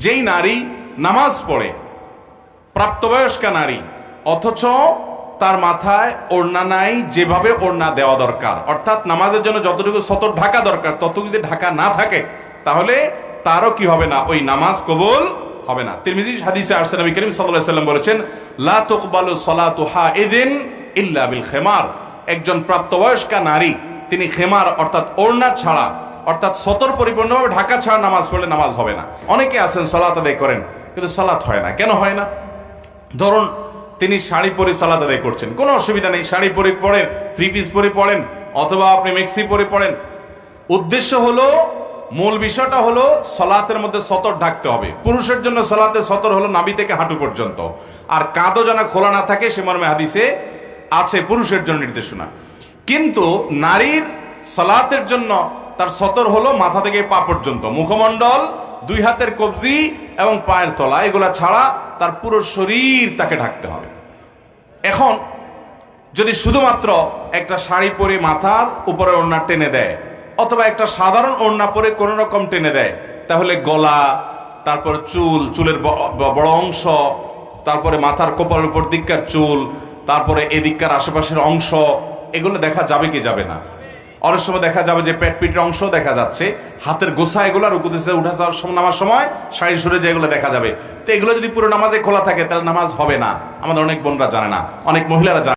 যেই নারী নামাজ পড়ে, প্রাপ্তবয়স্কা নারী, অথচ তার মাথায় ওড়না নাই যেভাবে ওড়না দেওয়া দরকার, অর্থাৎ নামাজের জন্য যতটুকু সতর ঢাকা দরকার ততটুকু যদি ঢাকা না থাকে, তাহলে তারও কি হবে না, ওই নামাজ কবুল হবে না। তিরমিজি হাদিসে আসছে, নবী করিম সাল্লাল্লাহু আলাইহি ওয়াসাল্লাম বলেছেন, লা তুকবালু সালাতু হাইদিন ইল্লা বিল খিমার। একজন প্রাপ্তবয়স্কা নারী তিনি খেমার অর্থাৎ ওড়না ছাড়া, অর্থাৎ সতর পরিপূর্ণভাবে ঢাকা ছাড়া নামাজ পড়লে নামাজ হবে না। অনেকে আছেন সালাত আদায় করেন কিন্তু সালাত হয় না। কেন হয় না? ধরুন তিনি শাড়ি পরে সালাত আদায় করছেন, কোনো অসুবিধা নেই, শাড়ি পরে পড়েন, থ্রি পিস পরে পড়েন, অথবা আপনি মেক্সি পরে পড়েন। উদ্দেশ্য হলো, মূল বিষয়টা হলো সালাতের মধ্যে সতর ঢাকতে হবে। পুরুষের জন্য সালাতের সতর হলো নাভি থেকে হাঁটু পর্যন্ত, আর কাঁধও যেন খোলা না থাকে সে মর্মে হাদিসে আছে পুরুষের জন্য নির্দেশনা। কিন্তু নারীর সালাতের জন্য তার সতর হলো মাথা থেকে পা পর্যন্ত, মুখমণ্ডল, দুই হাতের কবজি এবং পায়ের তলা, এগুলা ছাড়া তার পুরো শরীর তাকে ঢাকতে হবে। এখন যদি শুধুমাত্র একটা শাড়ি পরে মাথার উপরে ওড়না টেনে দেয়, অথবা একটা সাধারণ ওড়না পরে কোনো রকম টেনে দেয়, তাহলে গলা, তারপর চুল, চুলের বড় অংশ, তারপরে মাথার কপালের উপর দিককার চুল, তারপরে এদিককার আশেপাশের অংশ, এগুলো দেখা যাবে কি যাবে না? অনেক সময় দেখা যাবে যে পেট পিটের অংশ দেখা যাচ্ছে, হাতের গোছা, এগুলো রুকুতে উঠা নামার সময় শাড়ি সরে যায়, এগুলো দেখা যাবে। তো এগুলো যদি পুরো নামাজে খোলা থাকে তাহলে নামাজ হবে না। আমাদের অনেক বোনরা জানে না, অনেক মহিলারা জানে।